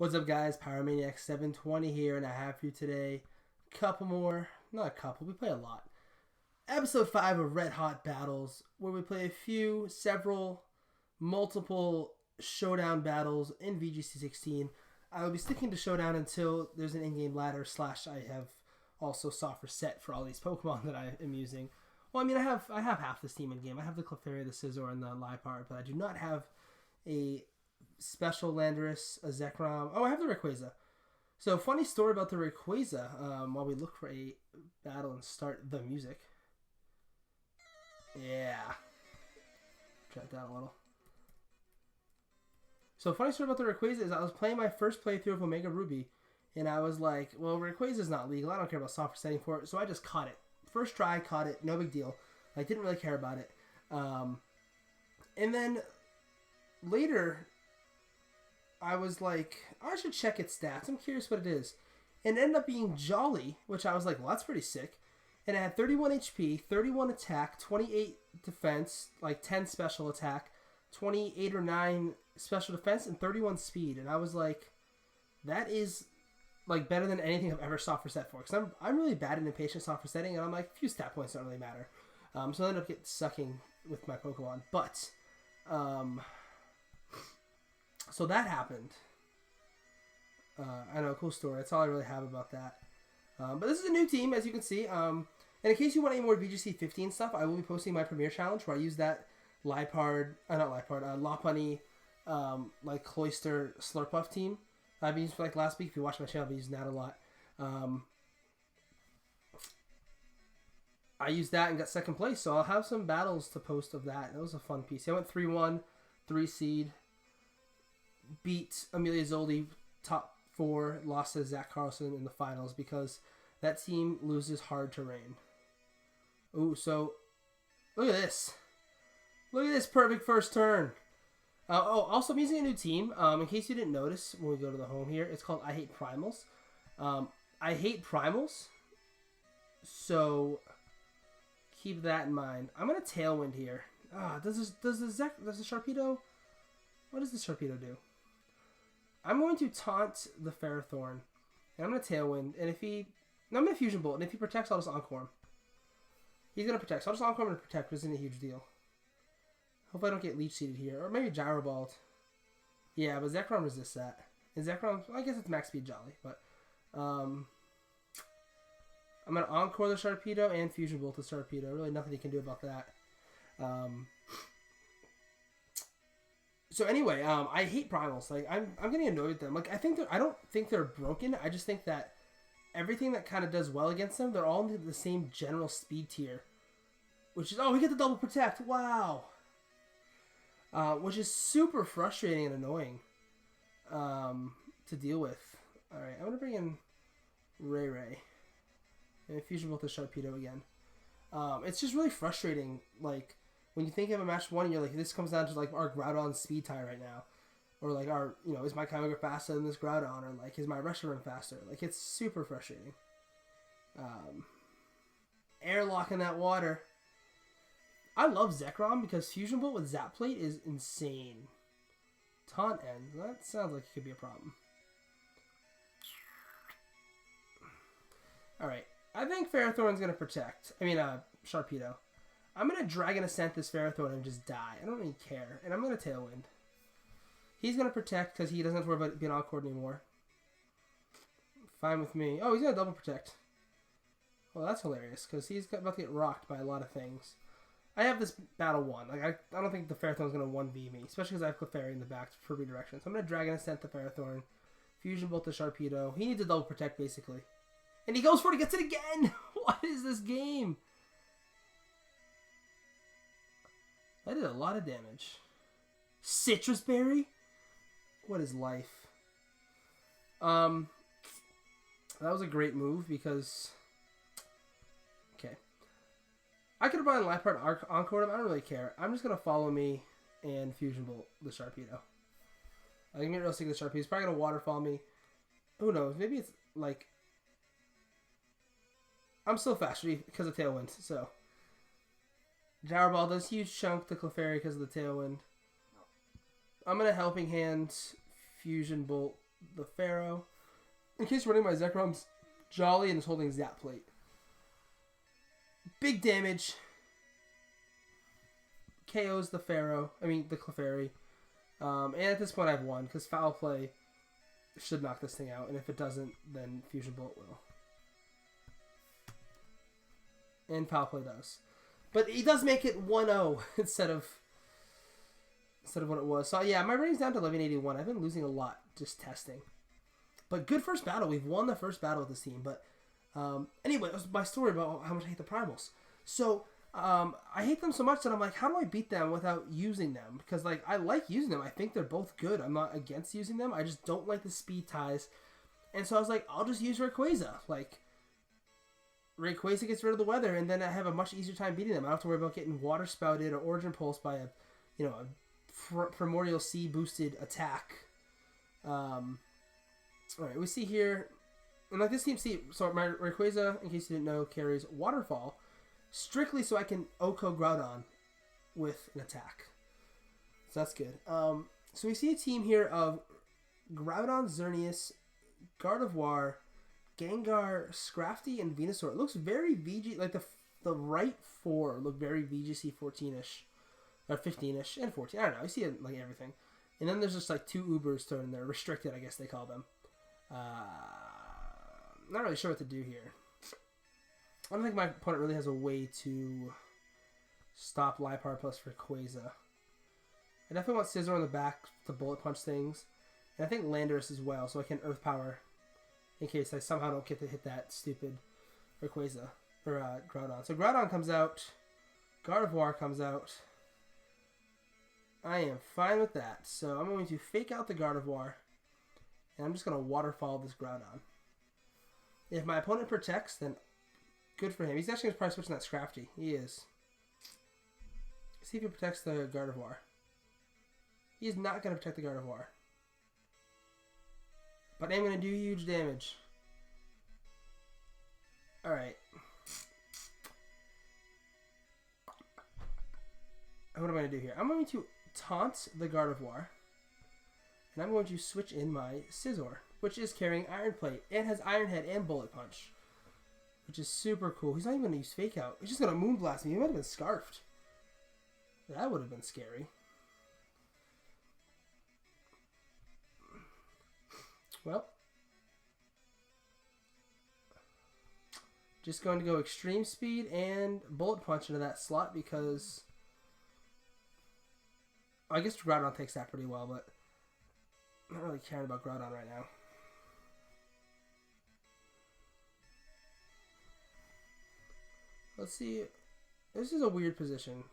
What's up, guys? Pyromaniac 720 here, and I have for you today not a couple, we play a lot. Episode 5 of Red Hot Battles, where we play multiple showdown battles in VGC 16. I will be sticking to showdown until there's an in-game ladder / I have also soft reset for all these Pokemon that I am using. Well, I mean, I have half this team in game. I have the Clefairy, the Scizor, and the Liepard, but I do not have a special Landorus, a Zekrom. Oh, I have the Rayquaza. So, funny story about the Rayquaza, while we look for a battle and start the music. Yeah. Try it down a little. So, funny story about the Rayquaza is I was playing my first playthrough of Omega Ruby, and I was like, well, Rayquaza is not legal. I don't care about software setting for it, so I just caught it. First try, caught it. No big deal. I didn't really care about it. And then later, I was like, I should check its stats. I'm curious what it is. And it ended up being Jolly, which I was like, well, that's pretty sick. And it had 31 HP, 31 attack, 28 defense, like 10 special attack, 28 or 9 special defense, and 31 speed. And I was like, that is like better than anything I've ever soft reset for. Because I'm really bad at impatient soft resetting, and I'm like, few stat points don't really matter. So I ended up sucking with my Pokemon. But, so that happened. I know, cool story. That's all I really have about that. But this is a new team, as you can see. And in case you want any more VGC 15 stuff, I will be posting my Premier Challenge where I use that Lopunny, like Cloyster Slurpuff team. I've been using for like last week. If you watch my channel, I've been using that a lot. I used that and got second place, so I'll have some battles to post of that. That was a fun piece. I went 3-1, 3 seed, beat Amelia Zoldi, top 4, lost to Zach Carlson in the finals because that team loses hard terrain. Ooh, so look at this. Look at this perfect first turn. Also, I'm using a new team. In case you didn't notice, when we go to the home here, it's called I Hate Primals. I hate Primals, so keep that in mind. I'm gonna Tailwind here. Does the Sharpedo? What does the Sharpedo do? I'm going to taunt the Ferrothorn, and I'm gonna Tailwind. And I'm gonna Fusion Bolt, and if he protects, I'll just Encore him. He's gonna protect, so I'll just Encore him and protect, which isn't a huge deal. Hope I don't get Leech Seeded here. Or maybe Gyro Balled. Yeah, but Zekrom resists that. And Zekrom, I guess it's max speed Jolly. But I'm going to Encore the Sharpedo and Fusion Bolt the Sharpedo. Really nothing you can do about that. So anyway, I hate Primals. Like I'm getting annoyed with them. Like I don't think they're broken. I just think that everything that kind of does well against them, they're all in the same general speed tier. Which is, we get the double protect. Wow. Which is super frustrating and annoying to deal with. Alright, I'm going to bring in Ray. And Fusion Bolt the Sharpedo again. It's just really frustrating, like, when you think of a match 1, you're like, this comes down to, like, our Groudon speed tie right now. Or, like, is my Kyogre faster than this Groudon? Or, like, is my Reshiram faster? Like, it's super frustrating. Airlock in that water. I love Zekrom because Fusion Bolt with Zap Plate is insane. Taunt End. That sounds like it could be a problem. Alright. I think Ferrothorn's going to protect. Sharpedo. I'm going to Dragon Ascent this Ferrothorn and just die. I don't really care. And I'm going to Tailwind. He's going to protect because he doesn't have to worry about being Encored anymore. Fine with me. Oh, he's going to double protect. Well, that's hilarious because he's about to get rocked by a lot of things. I have this battle won. Like I don't think the Ferrothorn's going to 1v me, especially because I have Clefairy in the back for redirection. So I'm going to Dragon Ascent the Ferrothorn, Fusion Bolt the Sharpedo. He needs a double protect basically, and he goes for it. He gets it again. What is this game? That did a lot of damage. Citrus Berry. What is life? That was a great move because. I could have brought in Liepard Encore him. I don't really care. I'm just going to follow me and Fusion Bolt the Sharpedo. I can get real sick of the Sharpedo. He's probably going to waterfall me. Who knows? Maybe it's like... I'm still faster because of Tailwind, so... Gyro Ball does huge chunk to Clefairy because of the Tailwind. I'm going to Helping Hand Fusion Bolt the Pharaoh. In case you're running my Zekrom's Jolly and is holding Zap Plate. Big damage. KOs the Pharaoh. I mean, the Clefairy. And at this point, I've won because Foul Play should knock this thing out. And if it doesn't, then Fusion Bolt will. And Foul Play does. But he does make it 1-0 instead of what it was. So, yeah, my rating's down to 1181. I've been losing a lot just testing. But good first battle. We've won the first battle with this team. But anyway, that was my story about how much I hate the Primals. So, I hate them so much that I'm like, how do I beat them without using them? Because, like, I like using them. I think they're both good. I'm not against using them. I just don't like the speed ties. And so I was like, I'll just use Rayquaza. Like, Rayquaza gets rid of the weather, and then I have a much easier time beating them. I don't have to worry about getting water spouted or origin pulse by a primordial sea boosted attack. Alright, we see here, and like this team, so my Rayquaza, in case you didn't know, carries Waterfall, strictly so I can Oko Groudon with an attack. So that's good. So we see a team here of Groudon, Xerneas, Gardevoir, Gengar, Scrafty, and Venusaur. It looks very VG, like the right four look very VGC 14-ish, or 15-ish, and 14. I don't know, I see it like everything. And then there's just like two Ubers thrown in there, restricted, I guess they call them. Not really sure what to do here. I don't think my opponent really has a way to stop Liepard plus Rayquaza. I definitely want Scizor in the back to bullet punch things. And I think Landorus as well, so I can Earth Power in case I somehow don't get to hit that stupid Rayquaza, or Groudon. So Groudon comes out, Gardevoir comes out. I am fine with that. So I'm going to fake out the Gardevoir. And I'm just going to Waterfall this Groudon. If my opponent protects, then good for him. He's actually going to probably switch in that Scrafty. He is. See if he protects the Gardevoir. He is not going to protect the Gardevoir. But I'm going to do huge damage. Alright. What am I going to do here? I'm going to taunt the Gardevoir. And I'm going to switch in my Scizor, which is carrying Iron Plate and has Iron Head and Bullet Punch, which is super cool. He's not even going to use Fake Out. He's just going to Moonblast me. He might have been Scarfed. That would have been scary. Well, just going to go Extreme Speed and Bullet Punch into that slot because I guess Groudon takes that pretty well, but I'm not really caring about Groudon right now. Let's see. This is a weird position.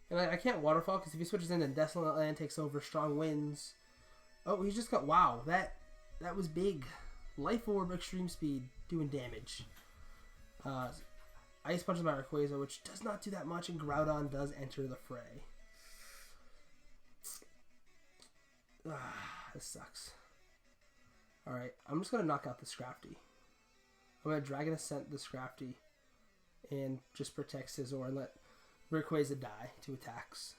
And I can't Waterfall because if he switches in, then Desolate Land takes over. Strong Winds. Oh, he's just got... Wow, that was big. Life Orb, Extreme Speed, doing damage. Ice Punches my Rayquaza, which does not do that much, and Groudon does enter the fray. This sucks. Alright, I'm just going to knock out the Scrafty. I'm going to Dragon Ascent the Scrafty and just protect Scizor and let Rayquaza die to attacks.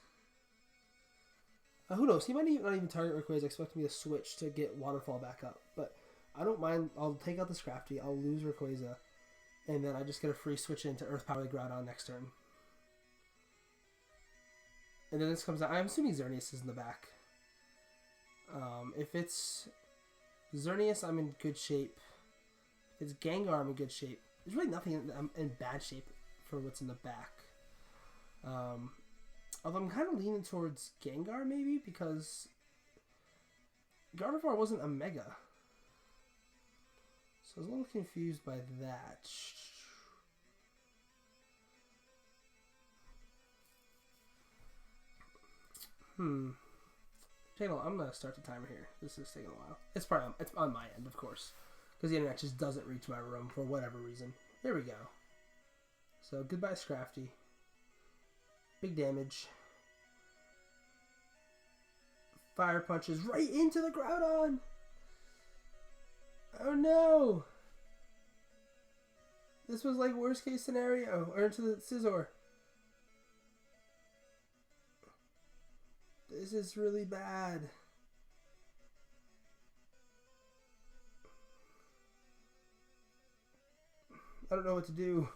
Who knows? He might not even target Rayquaza, expecting me to switch to get Waterfall back up. But I don't mind. I'll take out the Scrafty. I'll lose Rayquaza. And then I just get a free switch into Earth Power the Groudon next turn. And then this comes out. I'm assuming Xerneas is in the back. If it's Xerneas, I'm in good shape. If it's Gengar, I'm in good shape. There's really nothing I'm in bad shape for what's in the back. Although I'm kind of leaning towards Gengar, maybe, because Gardevoir wasn't a Mega. So I was a little confused by that. I'm going to start the timer here. This is taking a while. It's on my end, of course, because the internet just doesn't reach my room for whatever reason. There we go. So, goodbye, Scrafty. Big damage. Fire punches right into the Groudon! Oh no! This was like worst case scenario. Or into the Scizor. This is really bad. I don't know what to do.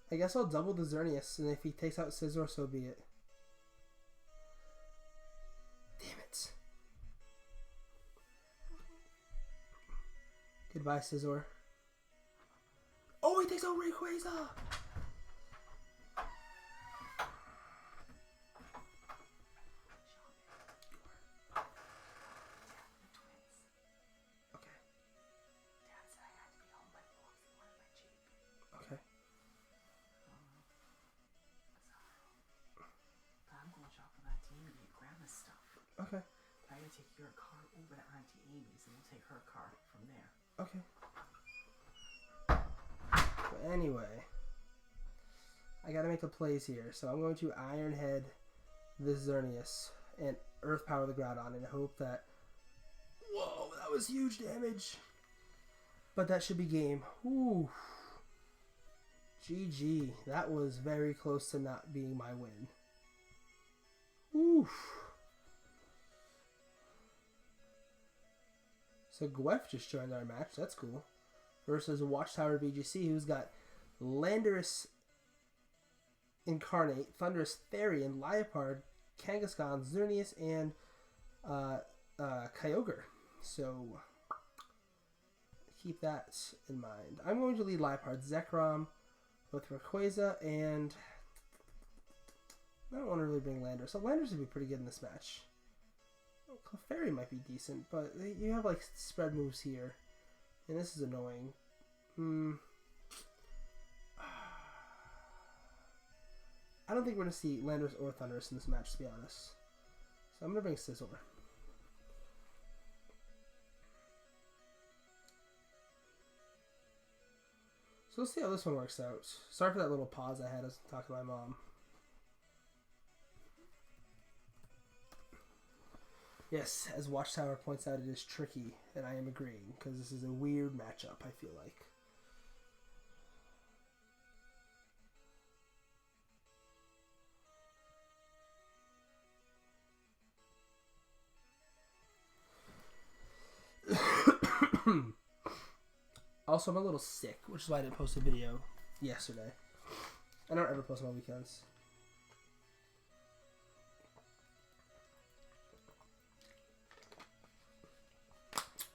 I guess I'll double the Xerneas, and if he takes out Scizor, so be it. Damn it. Goodbye, Scizor. Oh, he takes out Rayquaza! Okay. I gotta take your car over to Auntie Amy's and we'll take her car from there. Okay. But anyway, I gotta make a plays here. So I'm going to Iron Head this Xerneas and Earth Power the Groudon and hope that... Whoa, that was huge damage. But that should be game. Ooh. GG. That was very close to not being my win. Oof. So Gwef just joined our match. That's cool. Versus Watchtower VGC, who's got Landorus Incarnate, Thunderous Therian, Liepard, Kangaskhan, Xerneas, and Kyogre. So keep that in mind. I'm going to lead Liepard, Zekrom with Rayquaza, and I don't want to really bring Landorus. So Landorus would be pretty good in this match. Clefairy might be decent, but you have like spread moves here, and this is annoying. I don't think we're going to see Landorus or Thunderous in this match, to be honest. So I'm going to bring Scizor. So let's see how this one works out. Sorry for that little pause I had as I talked to my mom. Yes, as Watchtower points out, it is tricky, and I am agreeing, because this is a weird matchup, I feel like. Also, I'm a little sick, which is why I didn't post a video yesterday. I don't ever post on weekends.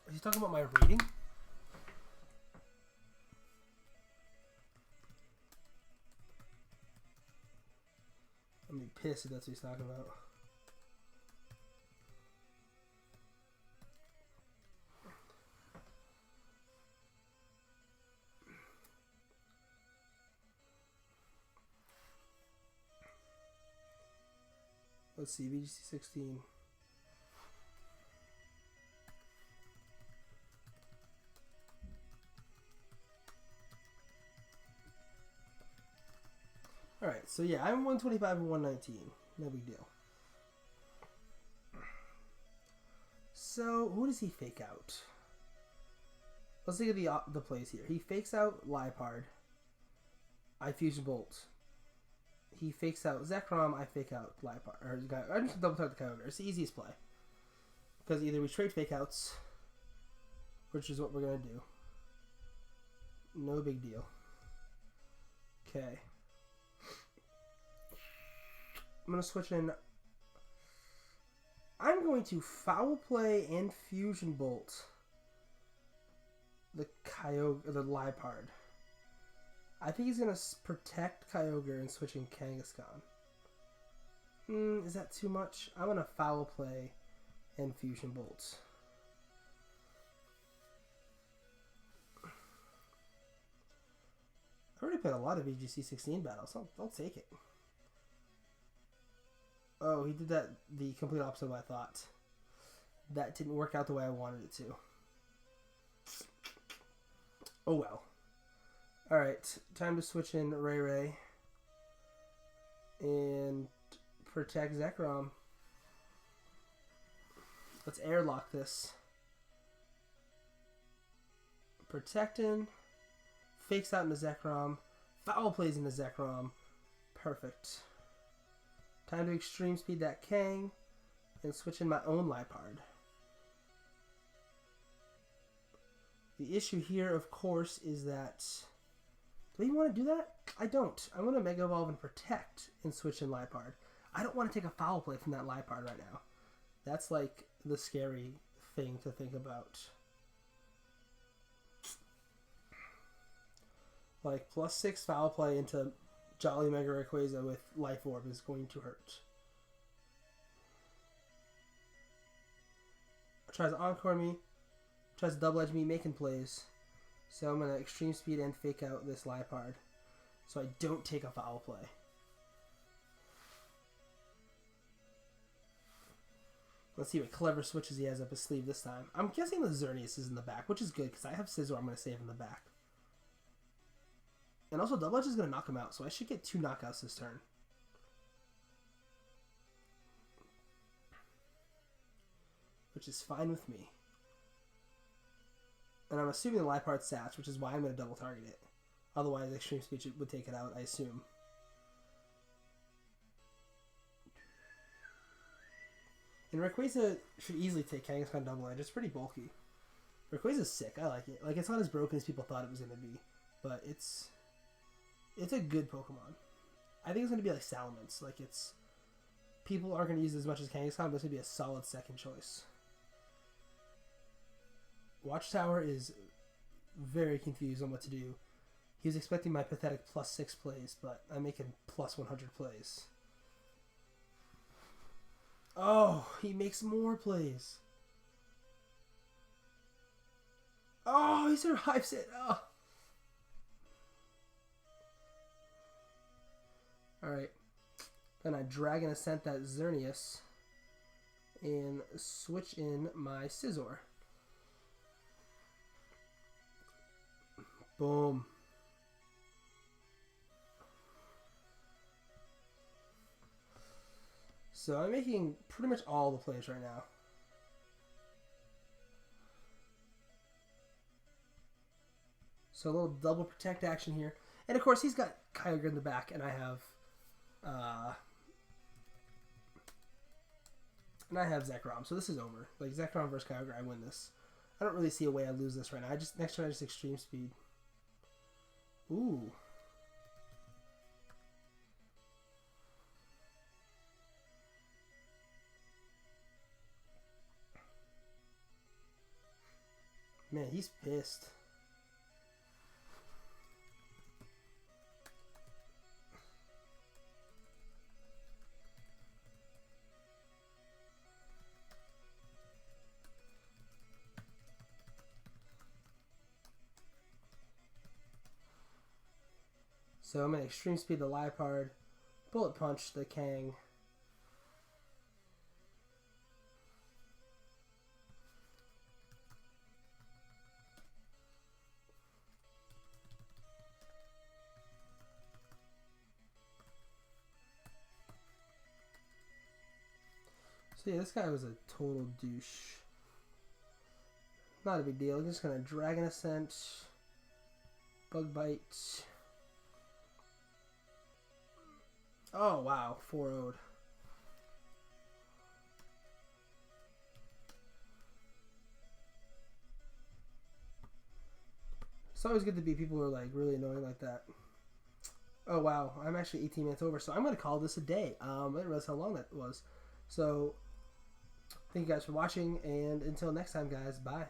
Is he talking about my rating? I'm gonna be pissed if that's what he's talking about. Let's see, VGC 16. Alright, so yeah, I'm 125 and 119. No big deal. So, who does he fake out? Let's think of the plays here. He fakes out Liepard. I Fusion Bolt. He fakes out Zekrom. I fake out Liepard. Or I just double tap the Kyogre. It's the easiest play. Because either we trade fake outs, which is what we're going to do. No big deal. Okay. I'm going to switch in. I'm going to Foul Play and Fusion Bolt the Liepard. I think he's going to protect Kyogre and switch in Kangaskhan. Is that too much? I'm going to Foul Play and Fusion Bolt. I already played a lot of VGC 16 battles. I'll take it. Oh, he did that the complete opposite of what I thought. That didn't work out the way I wanted it to. Oh well. Alright, time to switch in Ray and protect Zekrom. Let's airlock this. Protecting. Fakes out into Zekrom. Foul plays into Zekrom. Perfect. Time to extreme speed that Kang and switch in my own Liepard. The issue here, of course, is that... Do I even want to do that? I don't. I want to Mega Evolve and Protect and switch in Liepard. I don't want to take a Foul Play from that Liepard right now. That's like the scary thing to think about. Like, +6 Foul Play into Jolly Mega Rayquaza with Life Orb is going to hurt. Tries to Encore me. Tries to Double Edge me, making plays. So I'm going to Extreme Speed and Fake Out this Liepard. So I don't take a Foul Play. Let's see what clever switches he has up his sleeve this time. I'm guessing the Xerneas is in the back, which is good because I have Scizor I'm going to save in the back. And also Double Edge is going to knock him out, so I should get 2 knockouts this turn. Which is fine with me. And I'm assuming the Liepard Satch, which is why I'm going to double target it. Otherwise, Extreme Speed would take it out, I assume. And Rayquaza should easily take Kangaskhan Double Edge. It's pretty bulky. Rayquaza's sick. I like it. Like, it's not as broken as people thought it was going to be. But it's a good Pokemon. I think it's going to be like Salamence. Like, it's... People aren't going to use it as much as Kangaskhan, but it's going to be a solid second choice. Watchtower is very confused on what to do. He was expecting my pathetic +6 plays, but I'm making +100 plays. Oh, he makes more plays. Oh, he survives it. Oh. Alright. Then I Dragon Ascent that Xerneas and switch in my Scizor. Boom. So I'm making pretty much all the plays right now. So a little double protect action here. And of course he's got Kyogre in the back and I have Zekrom. So this is over. Like Zekrom versus Kyogre, I win this. I don't really see a way I lose this right now. Next turn I just Extreme Speed. Ooh. Man, he's pissed. So I'm going to Extreme Speed the Liepard, Bullet Punch the Kang. So yeah, this guy was a total douche. Not a big deal. I'm just going to Dragon Ascent, Bug Bite. Oh, wow. 4-0'd. It's always good to beat people who are like really annoying like that. Oh, wow. I'm actually 18 minutes over, so I'm going to call this a day. I didn't realize how long that was. So, thank you guys for watching, and until next time, guys, bye.